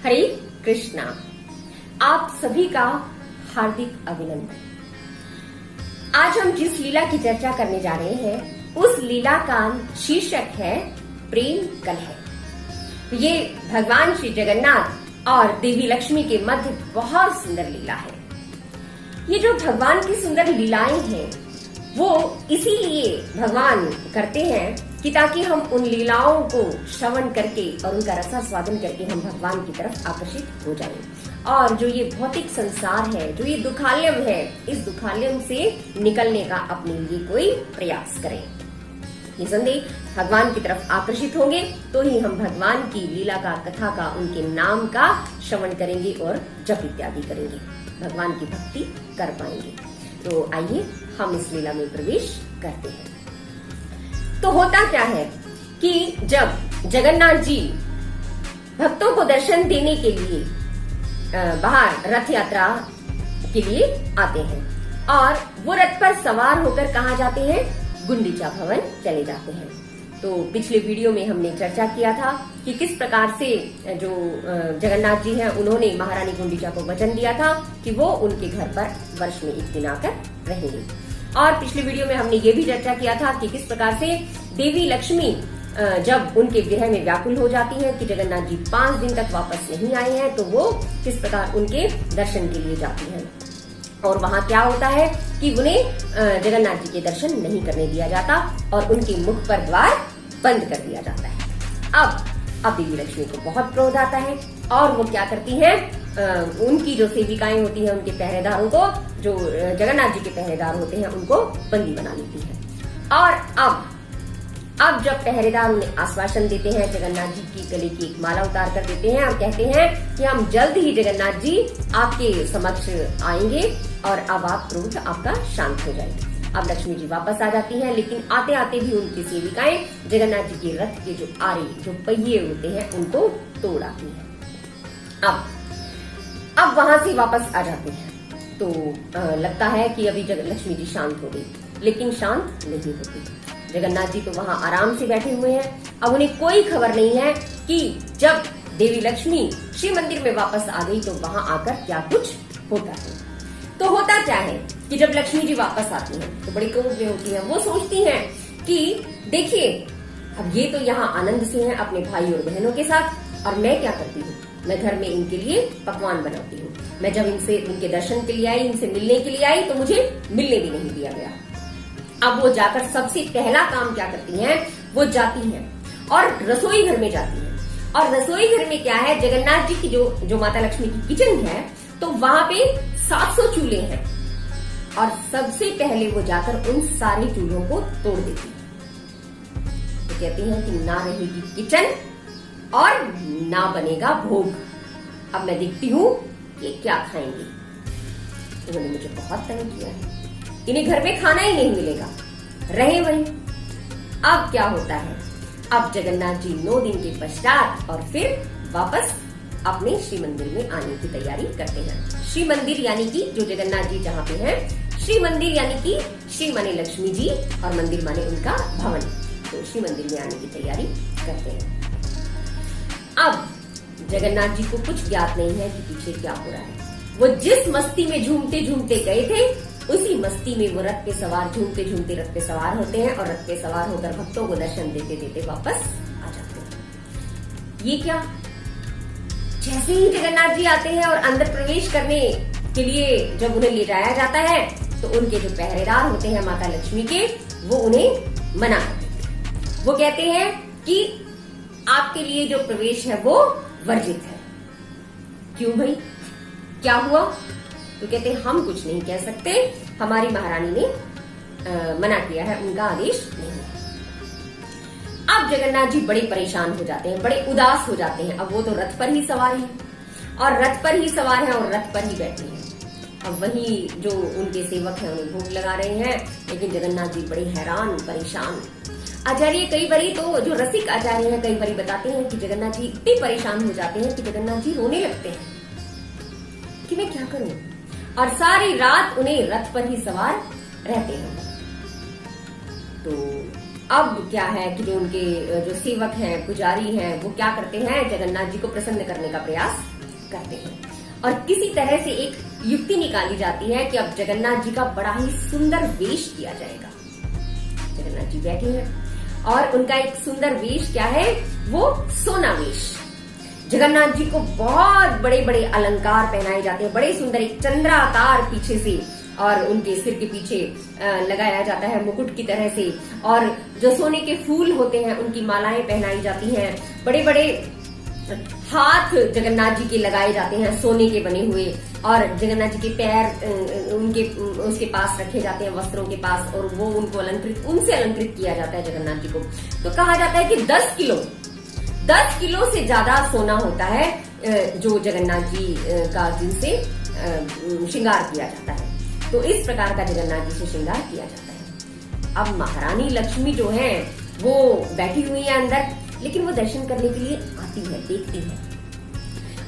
हरे कृष्णा। आप सभी का हार्दिक अभिनंदन। आज हम जिस लीला की चर्चा करने जा रहे हैं उस लीला का शीर्षक है प्रेम कलह। ये भगवान श्री जगन्नाथ और देवी लक्ष्मी के मध्य बहुत सुंदर लीला है। ये जो भगवान की सुंदर लीलाएं हैं वो इसीलिए भगवान करते हैं कि ताकि हम उन लीलाओं को श्रवण करके और उनका रसास्वादन करके हम भगवान की तरफ आकर्षित हो जाएं। और जो ये भौतिक संसार है, जो ये दुखालयम है, इस दुखालयम से निकलने का अपने लिए कोई प्रयास करें। निसंदेह भगवान की तरफ आकर्षित होंगे तो ही हम भगवान की लीला का, कथा का, उनके नाम का श्रवण करेंगे और जप इत्यादि करेंगे, भगवान की भक्ति कर पाएंगे। तो आइए हम इस लीला में प्रवेश करते हैं। तो होता क्या है कि जब जगन्नाथ जी भक्तों को दर्शन देने के लिए बाहर रथ यात्रा के लिए आते हैं और वो रथ पर सवार होकर कहाँ जाते हैं, गुंडीचा भवन चले जाते हैं। तो पिछले वीडियो में हमने चर्चा किया था कि किस प्रकार से जो जगन्नाथ जी हैं उन्होंने महारानी गुंडीचा को वचन दिया था कि वो उनके घर पर वर्ष में एक दिन आकर रहेंगे। और पिछले वीडियो में हमने ये भी चर्चा किया था कि किस प्रकार से देवी लक्ष्मी जब उनके विरह में व्याकुल हो जाती है कि जगन्नाथ जी 5 दिन तक वापस नहीं आए हैं, तो वो किस प्रकार उनके दर्शन के लिए जाती हैं। और वहां क्या होता है कि उन्हें जगन्नाथ जी के दर्शन नहीं करने दिया जाता और उनके मुख पर द्वार बंद कर दिया जाता है। अब देवी लक्ष्मी को बहुत क्रोध आता है और वो क्या करती हैं, उनकी जो सेविकाएं होती हैं, उनके पहरेदारों को, जो जगन्नाथ जी के पहरेदार होते हैं, उनको बंदी बना लेती है। और अब जब पहरेदार उन्हें आश्वासन देते हैं, जगन्नाथ जी की गले की एक माला उतार कर देते हैं और कहते हैं कि हम जल्द ही जगन्नाथ जी आपके समक्ष आएंगे और अब आप क्रोध आपका शांत हो जाएगा। अब लक्ष्मी जी वापस आ जाती हैं, लेकिन आते आते भी उनकी सेविकाएं जगन्नाथ जी के रथ के जो आरे, जो पहिए होते हैं, उनको तोड़ आती हैं। अब वहां से वापस आ जाते हैं तो लगता है कि अभी लक्ष्मी जी शांत हो गई, लेकिन शांत नहीं होती। जगन्नाथ जी तो वहां आराम से बैठे हुए हैं। अब उन्हें कोई खबर नहीं है कि जब देवी लक्ष्मी श्री मंदिर में वापस आ गई तो वहां आकर क्या कुछ होता है। तो होता क्या है कि जब लक्ष्मी जी वापस आती हैं तो बड़ी क्रोध में होती हैं। वो सोचती हैं कि देखिए, अब ये तो यहाँ आनंद से हैं अपने भाई और बहनों के साथ, और मैं क्या करती हूँ, मैं घर में इनके लिए पकवान बनाती हूँ। मैं जब इनके दर्शन के लिए आई, इनसे मिलने के लिए आई, तो मुझे मिलने भी नहीं दिया गया। अब वो जाकर सबसे पहला काम क्या करती हैं, वो जाती हैं और रसोई घर में जाती हैं। और रसोई घर में क्या है, जगन्नाथ जी की जो माता लक्ष्मी की किचन है, तो वहां पे 700 चूल्हे हैं और सबसे पहले वो जाकर उन सारे चूल्हों को तोड़ देती है। तो कहती हैं कि ना रहेगी किचन और ना बनेगा भोग। अब मैं देखती हूँ ये क्या खाएंगे। उन्होंने मुझे बहुत तंग किया है, इन्हें घर में खाना ही नहीं मिलेगा, रहे वहीं। अब क्या होता है, अब जगन्नाथ जी 9 दिन के पश्चात और फिर वापस अपने श्री मंदिर में आने की तैयारी करते हैं। श्री मंदिर यानी कि जो जगन्नाथ जी जहाँ पे हैं, श्री मंदिर यानी कि श्री माने लक्ष्मी जी और मंदिर माने उनका भवन। तो श्री मंदिर में आने की तैयारी करते हैं। अब जगन्नाथ जी को कुछ ज्ञात नहीं है कि पीछे क्या हो रहा है। वो जिस मस्ती में झूमते झूमते गए थे, उसी मस्ती में वो रथ पे सवार, झूमते झूमते रथ पे सवार होते हैं और रथ पे सवार होकर भक्तों को दर्शन देते देते वापस आ जाते हैं। ये क्या, जैसे ही जगन्नाथ जी आते हैं और अंदर प्रवेश करने के लिए जब उन्हें ले जाया जाता है तो उनके जो पहरेदार होते हैं माता लक्ष्मी के, वो उन्हें मना करते हैं। वो कहते हैं कि आपके लिए जो प्रवेश है वो वर्जित है। क्यों भाई, क्या हुआ? तो कहते हैं हम कुछ नहीं कह सकते, हमारी महारानी ने मना किया है, उनका आदेश नहीं है। अब जगन्नाथ जी बड़े परेशान हो जाते हैं, बड़े उदास हो जाते हैं। अब वो तो रथ पर ही सवार हैं और रथ पर ही सवार हैं और रथ पर ही बैठे हैं। अब वही जो उनके सेवक हैं उन्हें भोग लगा रहे हैं, लेकिन जगन्नाथ जी बड़े हैरान, परेशान। आचार्य कई बारी, तो जो रसिक आचार्य हैं, कई बारी बताते हैं कि जगन्नाथ जी इतने परेशान हो जाते हैं कि जगन्नाथ जी रोने लगते हैं कि मैं क्या करूं, और सारी रात उन्हें रथ पर ही सवार रहते हैं। तो अब क्या है कि जो उनके जो सेवक हैं, पुजारी हैं, वो क्या करते हैं, जगन्नाथ जी को प्रसन्न करने का प्रयास करते हैं और किसी तरह से एक युक्ति निकाली जाती है कि अब जगन्नाथ जी का बड़ा ही सुंदर वेश किया जाएगा। जगन्नाथ जी बैठे हैं और उनका एक सुंदर वेश क्या है, वो सोना वेश। जगन्नाथ जी को बहुत बड़े बड़े अलंकार पहनाए जाते हैं, बड़े सुंदर, एक चंद्राकार पीछे से और उनके सिर के पीछे लगाया जाता है मुकुट की तरह से, और जो सोने के फूल होते हैं उनकी मालाएं पहनाई जाती हैं, बड़े बड़े हाथ जगन्नाथ जी के लगाए जाते हैं सोने के बने हुए, और जगन्नाथ जी के पैर उनके उसके पास रखे जाते हैं वस्त्रों के पास, और वो उनको उनसे अलंकृत किया जाता है जगन्नाथ जी को। तो कहा जाता है कि 10 किलो से ज्यादा सोना होता है जो जगन्नाथ जी का जिनसे श्रृंगार किया जाता है। तो इस प्रकार का जगन्नाथ जी से श्रृंगार किया जाता है। अब महारानी लक्ष्मी जो है वो बैठी हुई है अंदर, लेकिन वो दर्शन करने के लिए आती है, देखती है।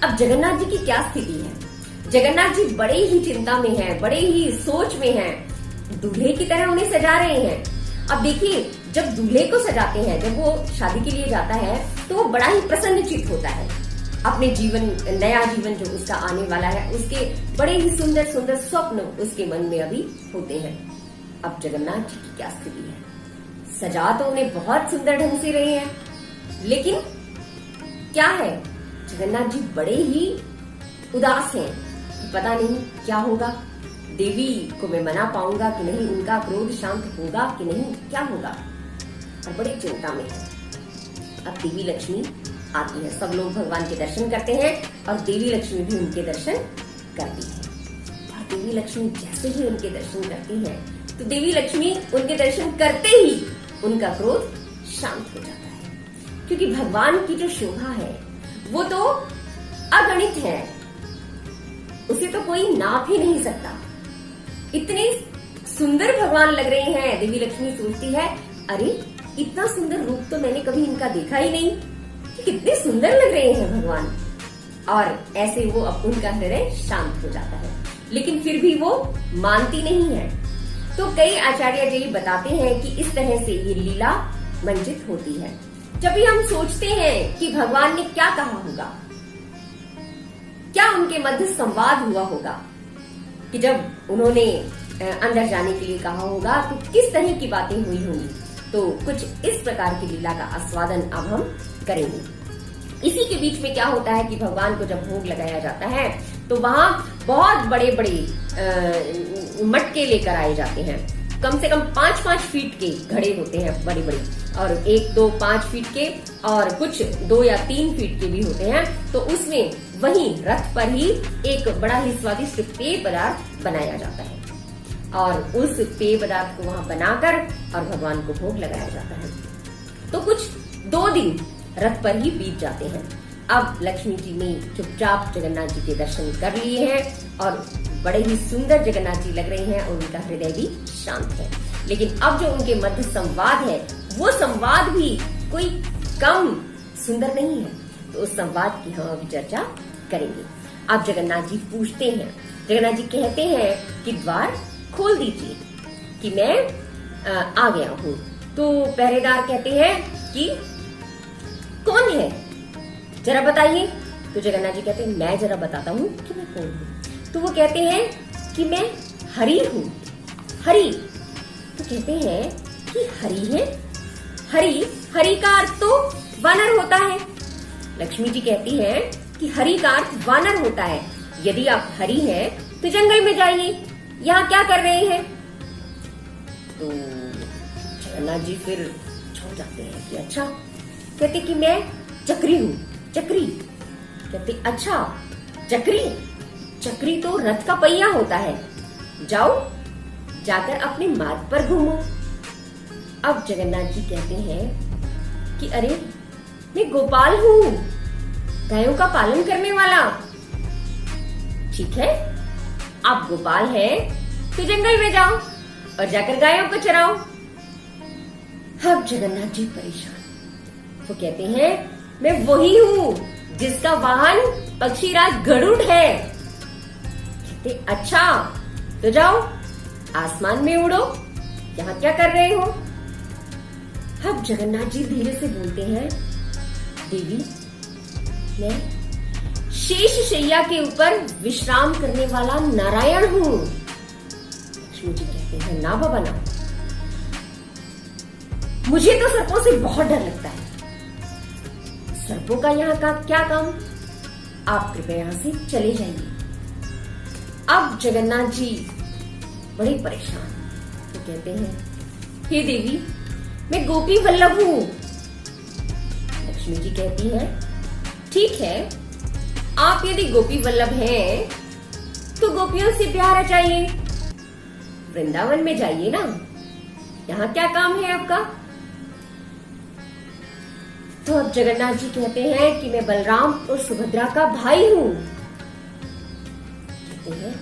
अब जगन्नाथ जी की क्या स्थिति है, जगन्नाथ जी बड़े ही चिंता में हैं, बड़े ही सोच में हैं, दूल्हे की तरह उन्हें सजा रहे हैं। अब देखिए, जब दूल्हे को सजाते हैं, जब वो शादी के लिए जाता है तो वो बड़ा ही प्रसन्नचित्त होता है, अपने जीवन, नया जीवन जो उसका आने वाला है, उसके बड़े ही सुंदर सुंदर स्वप्न उसके मन में अभी होते हैं। अब जगन्नाथ जी की क्या स्थिति है, सजा तो उन्हें बहुत सुंदर ढंग से रहे हैं, लेकिन क्या है, जगन्नाथ जी बड़े ही उदास हैं कि पता नहीं क्या होगा, देवी को मैं मना पाऊंगा कि नहीं, उनका क्रोध शांत होगा कि नहीं, क्या होगा, और बड़ी चिंता में है। अब देवी लक्ष्मी आती है, सब लोग भगवान के दर्शन करते हैं और देवी लक्ष्मी भी उनके दर्शन करती है। और देवी लक्ष्मी जैसे ही उनके दर्शन करती है तो देवी लक्ष्मी उनके दर्शन करते ही उनका क्रोध शांत हो जाता है, क्योंकि भगवान की जो शोभा है वो तो अगणित है, उसे तो कोई नाप ही नहीं सकता। इतने सुंदर भगवान लग रहे हैं। देवी लक्ष्मी सोचती है, अरे इतना सुंदर रूप तो मैंने कभी इनका देखा ही नहीं, कितने सुंदर लग रहे हैं भगवान। और ऐसे वो अब उनका हृदय शांत हो जाता है, लेकिन फिर भी वो मानती नहीं है। तो कई आचार्य जी बताते हैं कि इस तरह से ये लीला मंचित होती है। जब भी हम सोचते हैं कि भगवान ने क्या कहा होगा, क्या उनके मध्य संवाद हुआ होगा, कि जब उन्होंने अंदर जाने के लिए कहा होगा तो किस तरह की बातें हुई होंगी, तो कुछ इस प्रकार की लीला का आस्वादन अब हम करेंगे। इसी के बीच में क्या होता है कि भगवान को जब भोग लगाया जाता है तो वहां बहुत बड़े बड़े मटके लेकर आए जाते हैं, कम से कम 5-5 फीट के घड़े होते हैं बड़े बड़े, और 1-2-5 फीट के, और कुछ 2 या 3 फीट के भी होते हैं। तो उसमें वहीं रथ पर ही एक बड़ा ही स्वादिष्ट पेय पदार्थ बनाया जाता है, और उस पेय पदार्थ को वहां बनाकर और भगवान को भोग लगाया जाता है। तो कुछ 2 दिन रथ पर ही बीत जाते हैं। अब लक्ष्मी जी ने चुपचाप जगन्नाथ जी के दर्शन कर लिए हैं और बड़े ही सुंदर जगन्नाथ जी लग रहे हैं और उनका हृदय भी शांत है। लेकिन अब जो उनके मध्य संवाद है वो संवाद भी कोई कम सुंदर नहीं है। तो उस संवाद की हम अभी चर्चा करेंगे। अब जगन्नाथ जी पूछते हैं, जगन्नाथ जी कहते हैं कि द्वार खोल दीजिए कि मैं आ गया हूँ। तो पहरेदार कहते हैं कि कौन है, जरा बताइए। तो जगन्नाथ जी कहते हैं, मैं जरा बताता हूँ कि मैं कौन हूँ। तो वो कहते हैं कि मैं हरि हूँ। हरि, तो कहते हैं कि हरि है। हरि का अर्थ तो वानर होता है। लक्ष्मी जी कहती है कि हरि का अर्थ वानर होता है। यदि आप हरि हैं तो जंगल में जाइए, यहाँ क्या कर रहे हैं। तो जगन्नाथ जी फिर छोड़ जाते हैं कि अच्छा। कहते कि मैं चक्री हूँ। चक्री, कहते अच्छा चक्री तो रथ का पहिया होता है, जाओ जाकर अपने मार्ग पर घूमो। अब जगन्नाथ जी कहते हैं कि अरे मैं गोपाल हूँ, गायों का पालन करने वाला। ठीक है, आप गोपाल हैं तो जंगल में जाओ और जाकर गायों को चराओ। अब जगन्नाथ जी परेशान, वो कहते हैं मैं वही हूँ जिसका वाहन पक्षीराज गरुड़ है। कहते अच्छा तो जाओ आसमान में उड़ो, यहाँ क्या कर रहे हो। अब जगन्नाथ जी धीरे से बोलते हैं, देवी, मैं शेष शैया के ऊपर विश्राम करने वाला नारायण हूं। लक्ष्मी जी कहते हैं, ना बाबा ना, मुझे तो सर्पों से बहुत डर लगता है। सर्पों का यहाँ का क्या काम, आप कृपया यहां से चले जाइए। अब जगन्नाथ जी बड़े परेशान तो कहते हैं, हे देवी, मैं गोपी वल्लभ हूं। लक्ष्मी जी कहती है, ठीक है, आप यदि गोपी वल्लभ हैं तो गोपियों से प्यार रचाइए, वृंदावन में जाइए ना, यहां क्या काम है आपका। तो अब जगन्नाथ जी कहते हैं कि मैं बलराम और सुभद्रा का भाई हूं। कहते हैं,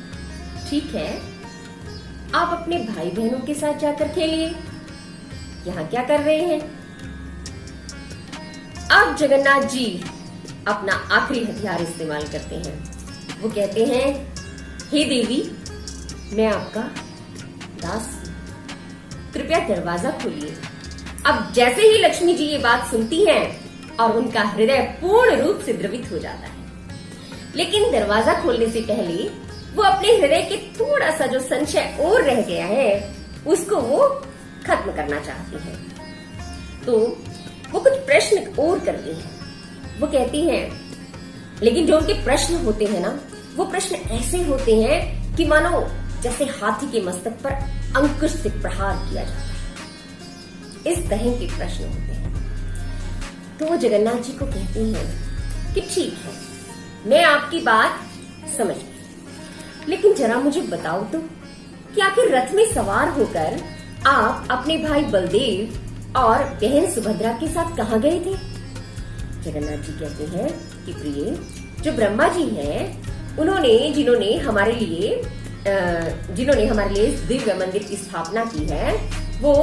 ठीक है, आप अपने भाई बहनों के साथ जाकर खेलिए, यहां क्या कर रहे हैं। अब जगन्नाथ जी अपना आखिरी हथियार इस्तेमाल करते हैं। वो कहते हैं, हे देवी, मैं आपका दास हूं, कृपया दरवाजा खोलिए। अब जैसे ही लक्ष्मी जी ये बात सुनती हैं और उनका हृदय पूर्ण रूप से द्रवित हो जाता है, लेकिन दरवाजा खोलने से पहले वो अपने हृदय के थोड़ा सा जो संशय और रह गया है उसको वो खत्म करना चाहती है। तो वो कुछ प्रश्न और करती हैं। वो कहती हैं, लेकिन जो उनके प्रश्न होते हैं ना, वो प्रश्न ऐसे होते हैं कि मानो जैसे हाथी के मस्तक पर अंकुश से प्रहार किया जाता है, इस तरह के प्रश्न होते हैं। तो वो जगन्नाथ जी को कहती हैं कि ठीक है, मैं आपकी बात समझ गई, लेकिन जरा मुझे बताओ तो कि आखिर रथ में सवार होकर आप अपने भाई बलदेव और बहन सुभद्रा के साथ कहाँ गए थे। जगन्नाथ जी कहते हैं कि प्रिय, जो ब्रह्मा जी हैं, जिन्होंने हमारे लिए इस दिव्य मंदिर की स्थापना की है, वो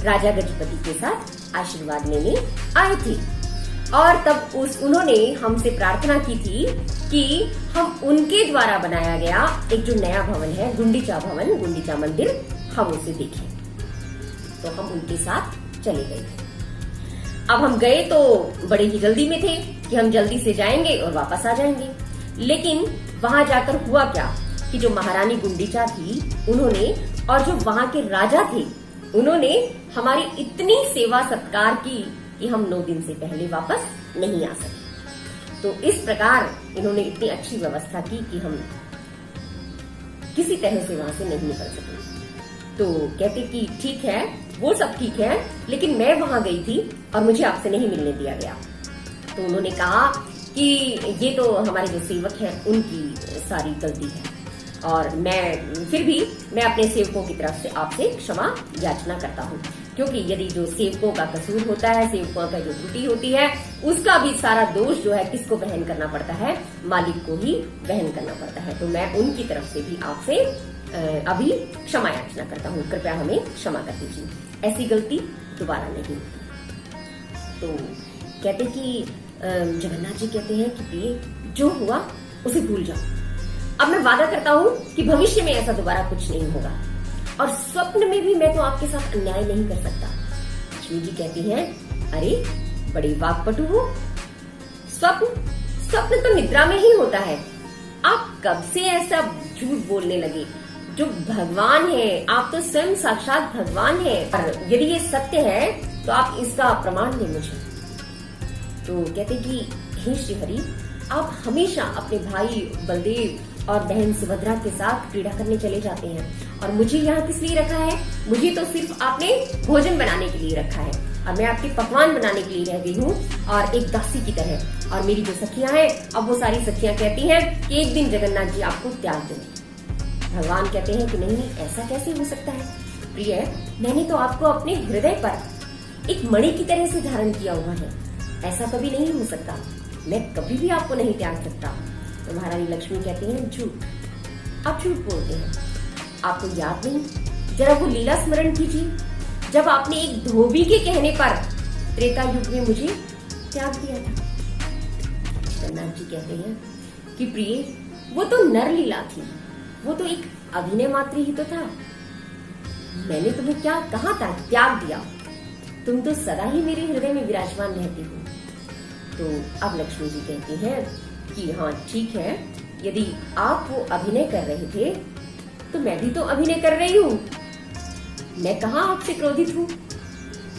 राजा गजपति के साथ आशीर्वाद लेने आए थे और तब उन्होंने हमसे प्रार्थना की थी कि हम उनके द्वारा बनाया गया एक जो नया भवन है, गुंडीचा मंदिर, हम उसे देखें। तो हम उनके साथ चले गए थे। अब हम गए तो बड़े ही जल्दी में थे कि हम जल्दी से जाएंगे और वापस आ जाएंगे, लेकिन वहां जाकर हुआ क्या कि जो महारानी गुंडीचा थी, उन्होंने, और जो वहां के राजा थे, उन्होंने हमारी इतनी सेवा सत्कार की कि हम 9 दिन से पहले वापस नहीं आ सके। तो इस प्रकार इन्होंने इतनी अच्छी व्यवस्था की कि हम किसी तरह से वहां से नहीं निकल सके। तो कहते कि ठीक है, वो सब ठीक है, लेकिन मैं वहां गई थी और मुझे आपसे नहीं मिलने दिया गया। तो उन्होंने कहा कि ये तो हमारे जो सेवक हैं उनकी सारी गलती है, और मैं अपने सेवकों की तरफ से आपसे क्षमा याचना करता हूँ, क्योंकि यदि जो सेवकों का कसूर होता है, सेवकों का जो त्रुटि होती है, उसका भी सारा दोष जो है किसको वहन करना पड़ता है, मालिक को ही वहन करना पड़ता है। तो मैं उनकी तरफ से भी आपसे अभी क्षमा याचना करता हूँ, कृपया हमें क्षमा कर दीजिए, ऐसी गलती दोबारा नहीं होती। तो कहते कि जगन्नाथ जी कहते हैं कि प्रिय, जो हुआ उसे भूल जाओ, अब मैं वादा करता हूँ कि भविष्य में ऐसा दोबारा कुछ नहीं होगा, और स्वप्न में भी मैं तो आपके साथ अन्याय नहीं कर सकता। लक्ष्मी जी कहती हैं, अरे बड़ी वाकपटु हो, स्वप्न तो निद्रा में ही होता है, आप कब से ऐसा झूठ बोलने लगे। जो भगवान है, आप तो स्वयं साक्षात भगवान है, और यदि ये सत्य है तो आप इसका प्रमाण दें मुझे। तो कहते कि हे श्रीहरि, आप हमेशा अपने भाई बलदेव और बहन सुभद्रा के साथ क्रीड़ा करने चले जाते हैं, और मुझे यहाँ किस लिए रखा है, मुझे तो सिर्फ आपने भोजन बनाने के लिए रखा है, और मैं आपके पकवान बनाने के लिए रह गई हूँ, और एक दासी की तरह। और मेरी जो सखियां हैं, अब वो सारी सखियां कहती हैं कि एक दिन जगन्नाथ जी आपको त्याग देंगे। भगवान कहते हैं कि नहीं, ऐसा कैसे हो सकता है प्रिय, मैंने तो आपको अपने हृदय पर एक मणि की तरह से धारण किया हुआ है, ऐसा कभी नहीं हो सकता, मैं कभी भी आपको नहीं त्याग सकता। तो महारानी लक्ष्मी कहती हैं, झूठ, आप झूठ बोलते हैं, आपको याद नहीं, जरा वो लीला स्मरण कीजिए, जब आपने एक धोबी के कहने पर त्रेता युग में मुझे त्याग दिया था। जगन्नाथ जी कहते हैं कि प्रिय, वो तो नर लीला थी, वो तो एक अभिनय मात्र ही तो था, मैंने तुम्हें क्या कहा था त्याग दिया, तुम तो सदा ही मेरे हृदय में विराजमान रहती हो। तो अब लक्ष्मी जी कहती हैं कि हाँ ठीक है, यदि आप वो अभिनय कर रहे थे तो मैं भी तो अभिनय कर रही हूँ, मैं कहाँ आपसे क्रोधित हूँ।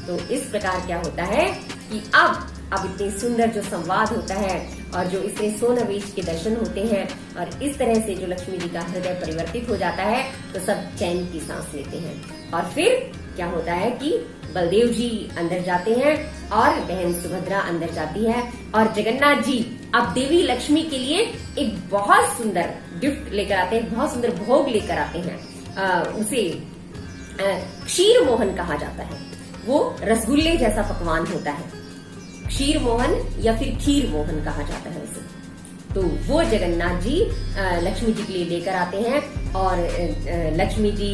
तो इस प्रकार क्या होता है कि अब इतने सुंदर जो संवाद होता है और जो इसमें सोनवेश के दर्शन होते हैं और इस तरह से जो लक्ष्मी जी का हृदय परिवर्तित हो जाता है तो सब चैन की सांस लेते हैं। और फिर क्या होता है कि बलदेव जी अंदर जाते हैं और बहन सुभद्रा अंदर जाती है और जगन्नाथ जी अब देवी लक्ष्मी के लिए एक बहुत सुंदर गिफ्ट लेकर आते हैं, बहुत सुंदर भोग लेकर आते हैं। उसे क्षीर मोहन कहा जाता है। वो रसगुल्ले जैसा पकवान होता है, क्षीर मोहन या फिर खीर मोहन कहा जाता है उसे। तो वो जगन्नाथ जी लक्ष्मी जी के लिए लेकर आते हैं और लक्ष्मी जी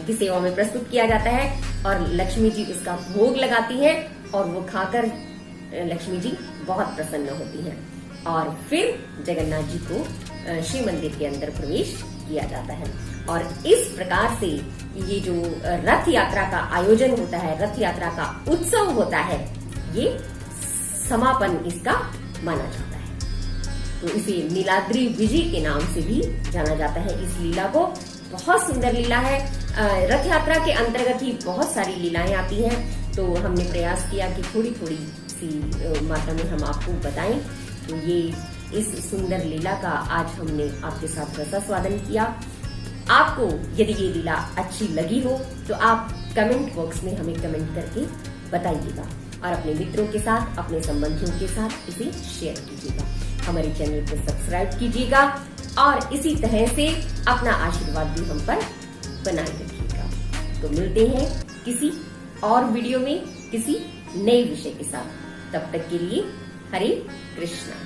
की सेवा में प्रस्तुत किया जाता है और लक्ष्मी जी उसका भोग लगाती है और वो खाकर लक्ष्मी जी बहुत प्रसन्न होती हैं। और फिर जगन्नाथ जी को श्री मंदिर के अंदर प्रवेश किया जाता है। और इस प्रकार से ये जो रथ यात्रा का आयोजन होता है, रथ यात्रा का उत्सव होता है, ये समापन इसका माना जाता है। तो इसे नीलाद्री विजय के नाम से भी जाना जाता है। इस लीला को बहुत सुंदर लीला है। रथ यात्रा के अंतर्गत ही बहुत सारी लीलाएं आती हैं, तो हमने प्रयास किया कि थोड़ी थोड़ी सी मात्रा में हम आपको बताएं। तो ये इस सुंदर लीला का आज हमने आपके साथ रसास्वादन किया। आपको यदि ये लीला अच्छी लगी हो तो आप कमेंट बॉक्स में हमें कमेंट करके बताइएगा और अपने मित्रों के साथ, अपने संबंधियों के साथ इसे शेयर कीजिएगा। हमारे चैनल को सब्सक्राइब कीजिएगा और इसी तरह से अपना आशीर्वाद भी हम पर बनाए रखिएगा। तो मिलते हैं किसी और वीडियो में किसी नए विषय के साथ। तब तक के लिए हरे कृष्णा।